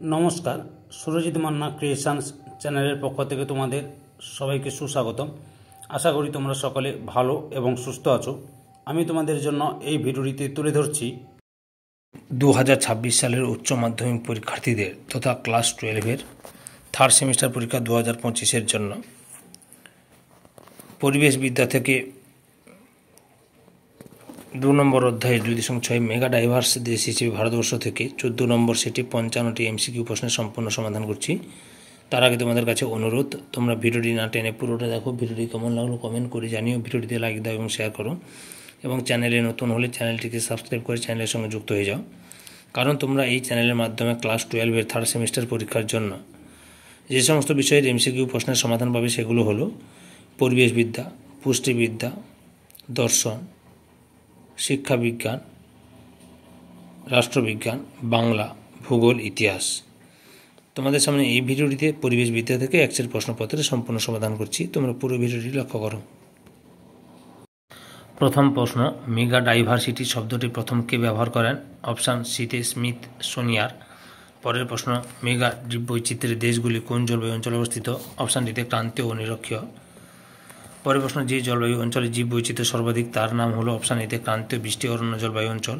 নমস্কার, সুরজিৎ মান্না ক্রিয়েশনস চ্যানেলের পক্ষ থেকে তোমাদের সবাইকে সুস্বাগতম। আশা করি তোমরা সকলে ভালো এবং সুস্থ আছো। আমি তোমাদের জন্য এই ভিডিওটিতে তুলে ধরছি 2026 সালের উচ্চ মাধ্যমিক পরীক্ষার্থীদের তথা ক্লাস 12-এর থার্ড সেমিস্টার পরীক্ষা 2025-এর জন্য পরিবেশ বিদ্যা থেকে 2 নম্বর অধ্যায়ের 2.6 মেগা ডাইভার্স দেশ হিসেবে ভারতবর্ষ থেকে 14 নম্বর সেটি 55টি এমসিকিউ প্রশ্নের সম্পূর্ণ সমাধান করছি। তার আগে তোমাদের কাছে অনুরোধ, তোমরা ভিডিওটি না টেনে পুরোটা দেখো। ভিডিওটি কেমন লাগলো কমেন্ট করে জানিও, ভিডিওটিতে লাইক দাও এবং শেয়ার করো, এবং চ্যানেলে নতুন হলে চ্যানেলটিকে সাবস্ক্রাইব করে চ্যানেলের সঙ্গে যুক্ত হয়ে যাও। কারণ তোমরা এই চ্যানেলের মাধ্যমে ক্লাস 12-এর থার্ড সেমিস্টার পরীক্ষার জন্য যে সমস্ত বিষয়ের এমসিকিউ প্রশ্নের সমাধান পাবে সেগুলো হলো পরিবেশবিদ্যা, পুষ্টিবিদ্যা, দর্শন, শিক্ষাবিজ্ঞান, রাষ্ট্রবিজ্ঞান, বাংলা, ভূগোল, ইতিহাস। তোমাদের সামনে এই ভিডিওটিতে পরিবেশবিদ্যা থেকে এক্সের প্রশ্নপত্রের সম্পূর্ণ সমাধান করছি। তোমরা পুরো ভিডিওটি লক্ষ্য করো। প্রথম প্রশ্ন, মেগা ডাইভার্সিটি শব্দটি প্রথম কে ব্যবহার করেন? অপশান সিতে স্মিথ সোনিয়ার। পরের প্রশ্ন, মেগা জীববৈচিত্র্যের দেশগুলি কোন জলবায়ু অঞ্চলে অবস্থিত? অপশান ডিতে ক্রান্তীয় ও নিরক্ষীয়। পরের প্রশ্ন, যে জলবায়ু অঞ্চলে জীববৈচিত্র্য সর্বাধিক তার নাম হলো? অপশান এতে ক্রান্তীয় বৃষ্টি অরণ্য জলবায়ু অঞ্চল।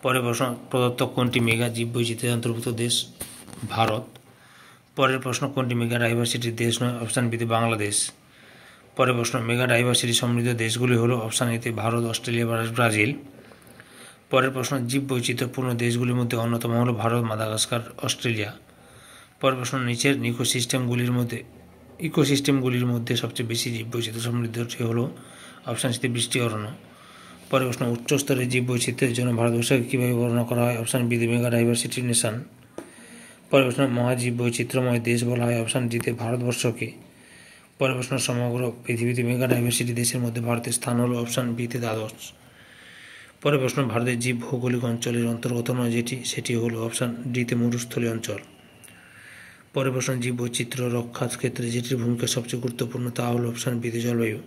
পরের প্রশ্ন, প্রদত্ত কোনটি মেগা জীববৈচিত্র্যের অন্তর্ভুক্ত দেশ? ভারত। পরের প্রশ্ন, কোনটি মেগা ডাইভার্সিটির দেশ নয়? অপশান বিতে বাংলাদেশ। পরের প্রশ্ন, মেগা ডাইভার্সিটি সমৃদ্ধ দেশগুলি হলো? অপশান এতে ভারত, অস্ট্রেলিয়া, ব্রাজিল। পরের প্রশ্ন, জীববৈচিত্র্যপূর্ণ দেশগুলির মধ্যে অন্যতম হলো ভারত, মাদাগাস্কার, অস্ট্রেলিয়া। পরের প্রশ্ন, নিচের ইকোসিস্টেমগুলির মধ্যে সবচেয়ে বেশি জীববৈচিত্র্য সমৃদ্ধটি হলো? অপশান সিতে বৃষ্টি অরণ্য। পরের প্রশ্ন, উচ্চস্তরের জীববৈচিত্র্যের জন্য ভারতবর্ষকে কীভাবে বর্ণনা করা হয়? অপশান বিতে মেগা ডাইভার্সিটি নেশন। পরের প্রশ্ন, মহাজীববৈচিত্র্যময় দেশ বলা হয়? অপশান ডিতে ভারতবর্ষকে। পরের প্রশ্ন, সমগ্র পৃথিবীতে মেগা ডাইভার্সিটি দেশের মধ্যে ভারতের স্থান হলো? অপশান বিতে দ্বাদশ। পরের প্রশ্ন, ভারতের জীব ভৌগোলিক অঞ্চলের অন্তর্গত নয় সেটি হলো? অপশান ডিতে মরুস্থলীয় অঞ্চল। পরের প্রশ্ন, জীববৈচিত্র্য রক্ষার ক্ষেত্রে যেটির ভূমিকা সবচেয়ে গুরুত্বপূর্ণ তা হলো? অপশান বিতে জলবায়ু।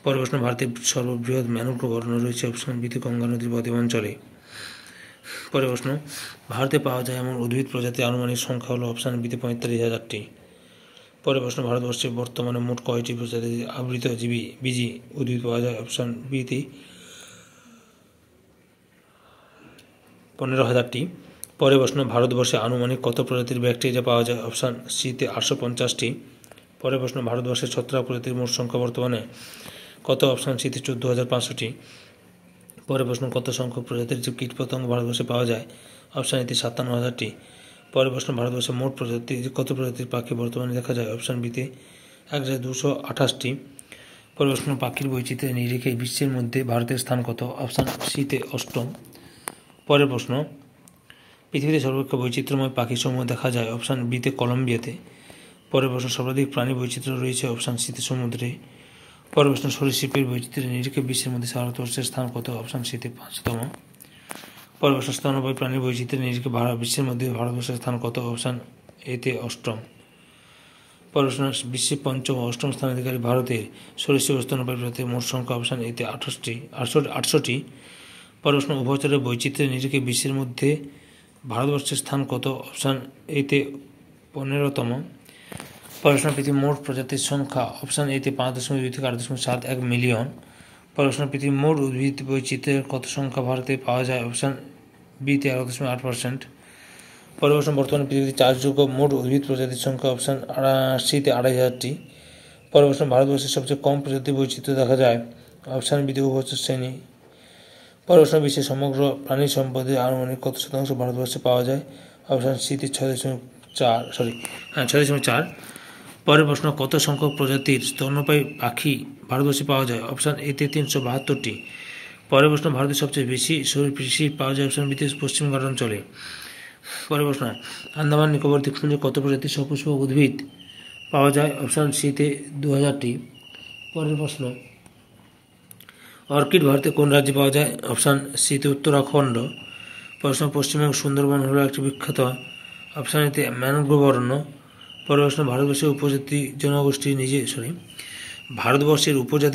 পরের প্রশ্ন, ভারতের সর্ববৃহৎ ম্যানগ্রোভ অরণ্য রয়েছে? অপশান বিতে গঙ্গা নদীর বদ্বীপ অঞ্চলে। পরের প্রশ্ন, ভারতে পাওয়া যায় এমন উদ্ভিদ প্রজাতির আনুমানিক সংখ্যা হলো? অপশান বিতে 45,000টি। পরের প্রশ্ন, ভারতবর্ষে বর্তমানে মোট কয়টি প্রজাতির আবৃতজীবী উদ্ভিদ পাওয়া যায়? অপশান বিতে 15,000টি। পরের প্রশ্ন, ভারতবর্ষে আনুমানিক কত প্রজাতির ব্যাকটেরিয়া পাওয়া যায়? অপশান সিতে 850টি। পরের প্রশ্ন, ভারতবর্ষের ছত্রাক প্রজাতির মোট সংখ্যা বর্তমানে কত? অপশান সিতে 14,500টি। পরের প্রশ্ন, কত সংখ্যক প্রজাতির কীটপতঙ্গ ভারতবর্ষে পাওয়া যায়? অপশান এতে 57,000টি। পরের প্রশ্ন, ভারতবর্ষে মোট কত প্রজাতির পাখি বর্তমানে দেখা যায়? অপশান বিতে 1,228টি। পরের প্রশ্ন, পাখির বৈচিত্র্যের নিরিখে বিশ্বের মধ্যে ভারতের স্থান কত? অপশান সিতে অষ্টম। পরের প্রশ্ন, পৃথিবীতে সর্বাপেক্ষা বৈচিত্র্যময় পাখিসমূহ দেখা যায়? অপশান বিতে কলম্বিয়াতে। পরের প্রশ্ন, সর্বাধিক প্রাণী বৈচিত্র্য রয়েছে? অপশান সিতে সমুদ্রে। পরের প্রশ্ন, সরীসৃপের বৈচিত্র্যের নিরিখে বিশ্বের মধ্যে ভারতবর্ষের স্থান কত? অপশান সিতে 5তম। পরের প্রশ্ন, স্তন্যপায়ী প্রাণীর বৈচিত্র্যের নিরিখে বিশ্বের মধ্যে ভারতবর্ষের স্থান কত? অপশান এতে অষ্টম। পরের প্রশ্ন, বিশ্বের পঞ্চম ও অষ্টম স্থানাধিকারী ভারতের সরীসৃপ স্তন্যপায়ী প্রজাতির মোট সংখ্যা? অপশান এতে 800টি। পরের প্রশ্ন, উভচরের বৈচিত্র্যের নিরিখে বিশ্বের মধ্যে ভারতবর্ষের স্থান কত? অপশান এতে 15তম। পরের প্রশ্ন, পৃথিবীর মোট প্রজাতির সংখ্যা? অপশান এতে 5.2 থেকে 8.71 মিলিয়ন। পরের প্রশ্ন, পৃথিবীর মোট উদ্ভিদ বৈচিত্র্যের কত সংখ্যা ভারতে পাওয়া যায়? অপশান বিতে 11.8%। পরের প্রশ্ন, বর্তমানে পৃথিবীতে চাষযোগ্য মোট উদ্ভিদ প্রজাতির সংখ্যা? অপশান সিতে 2,500টি। পরের প্রশ্ন, ভারতবর্ষের সবচেয়ে কম প্রজাতির বৈচিত্র্য দেখা যায়? অপশান বিতে উভচর শ্রেণী। পরের প্রশ্ন, বিশ্বের সমগ্র প্রাণী সম্পদের আনুমানিক কত শতাংশ ভারতবর্ষে পাওয়া যায়? অপশান সিতে 6.4। পরের প্রশ্ন, কত সংখ্যক প্রজাতির স্তন্যপায়ী পাখি ভারতবর্ষে পাওয়া যায়? অপশান এতে 372টি। পরের প্রশ্ন, ভারতের সবচেয়ে বেশি সরীসৃপ পাওয়া যায়? অপশান বিতে পশ্চিমঘাট অঞ্চলে। পরের প্রশ্ন, আন্দামান নিকোবর দ্বীপপুঞ্জে কত প্রজাতির সপুষ্পক উদ্ভিদ পাওয়া যায়? অপশান সিতে 2000টি। পরের প্রশ্ন, অর্কিড ভারতে কোন রাজ্যে পাওয়া যায়? অপশান সিতে উত্তরাখণ্ড। প্রশ্ন, পশ্চিমবঙ্গ সুন্দরবন হল একটি বিখ্যাত? অপশান এতে ম্যানগ্রোভ অরণ্য। পরের প্রশ্ন, ভারতবর্ষের উপজাতি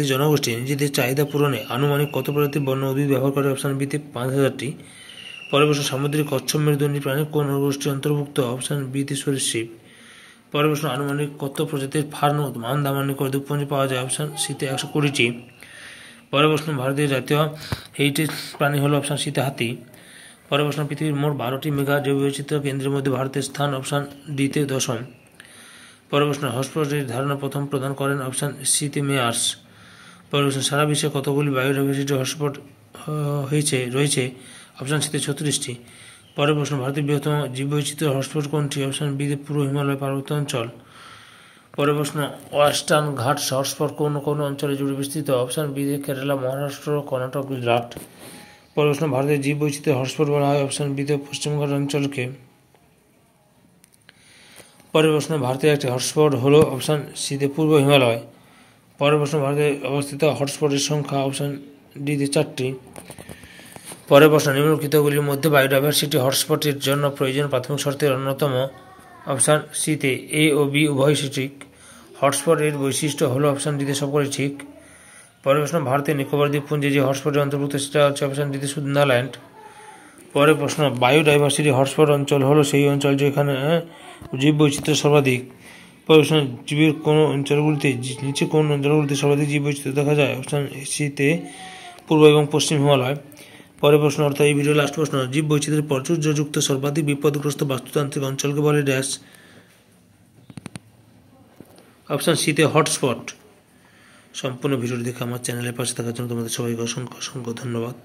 জনগোষ্ঠী নিজেদের চাহিদা পূরণে আনুমানিক কত প্রজাতির বন্য উদ্ভিদ ব্যবহার করে? অপশান বিতে 5,000টি। পরের প্রশ্ন সামুদ্রিক কচ্ছপ মেরুদণ্ডী প্রাণী কোন গোষ্ঠীর অন্তর্ভুক্ত? অপশন বি তে সরীসৃপ। পরের প্রশ্ন আনুমানিক কত প্রজাতির ফার্ন আন্দামান নিকোবর দ্বীপপুঞ্জে পাওয়া যায়? অপশন সি তে 120টি। পরের প্রশ্ন ভারতীয় জাতীয় হেরিটেজ প্রাণী হল? অপশন সি তে হাতি। পরের প্রশ্ন পৃথিবীর মোট 12টি মেগা জৈববৈচিত্র্য কেন্দ্রের মধ্যে ভারতের স্থান? অপশন ডি তে 10ম। পরের প্রশ্ন হটস্পটের ধারণা প্রথম প্রদান করেন? অপশন সি তে মেয়ার্স। পরের প্রশ্ন সারা বিশ্বে কতগুলি বায়োডাইভার্সিটি হটস্পট রয়েছে? অপশন সি তে 36টি। পরের প্রশ্ন ভারতের বৃহত্তম জীববৈচিত্র্য হটস্পট কোনটি? অপশন বি তে পূর্ব হিমালয় পার্বত্য অঞ্চল। পরের প্রশ্ন ওয়েস্টার্ন ঘাটস হটস্পট কোন কোন অঞ্চলে জুড়ে বিস্তৃত? অপশন বি তে কেরালা, মহারাষ্ট্র, কর্ণাটক, গুজরাট। পরের প্রশ্ন ভারতের জীববৈচিত্র্যের হটস্পট বলা হয়? অপশন বি তে পশ্চিমঘাট অঞ্চলকে। পরের প্রশ্ন ভারতের একটি হটস্পট হল? অপশন সি তে পূর্ব হিমালয়। পরের প্রশ্ন ভারতে অবস্থিত হটস্পটের সংখ্যা? অপশন ডি তে 4টি। পরের প্রশ্ন নিম্নলিখিতগুলির মধ্যে বায়োডাইভার্সিটি হটস্পটের জন্য প্রয়োজন প্রাথমিক শর্তের অন্যতম? অপশন সি তে এ ও বি উভয় ঠিক। হটস্পট এর বৈশিষ্ট্য হল? অপশন ডি তে সবকটি ঠিক। পরের প্রশ্ন ভারতের নিকোবর দ্বীপপুঞ্জে যে হটস্পটের অন্তর্ভুক্ত সেটা হচ্ছে? অপশন ডি তে সুন্দরল্যান্ড। পরের প্রশ্ন বায়োডাইভার্সিটি হটস্পট অঞ্চল হলো সেই অঞ্চল যেখানে জীববৈচিত্র্য সর্বাধিক। পরের প্রশ্ন জীবের কোন অঞ্চলগুলিতে সর্বাধিক জীববৈচিত্র্য দেখা যায়? অপশন সি তে পূর্ব এবং পশ্চিম হিমালয়। পরের প্রশ্ন অর্থাৎ এই ভিডিও লাস্ট প্রশ্ন, জীববৈচিত্র্যের প্রাচুর্যযুক্ত সর্বাধিক বিপদগ্রস্ত বাস্তুতান্ত্রিক অঞ্চলকে বলে ড্যাশ? অপশন সি তে হটস্পট। সম্পূর্ণ ভিডিওটি দেখে আমার চ্যানেলের পাশে থাকার জন্য তোমাদের সবাইকে অসংখ্য অসংখ্য ধন্যবাদ।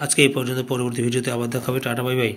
আজকে এই পর্যন্ত, পরবর্তী ভিডিওতে আবার দেখা হবে। Tata, bye bye.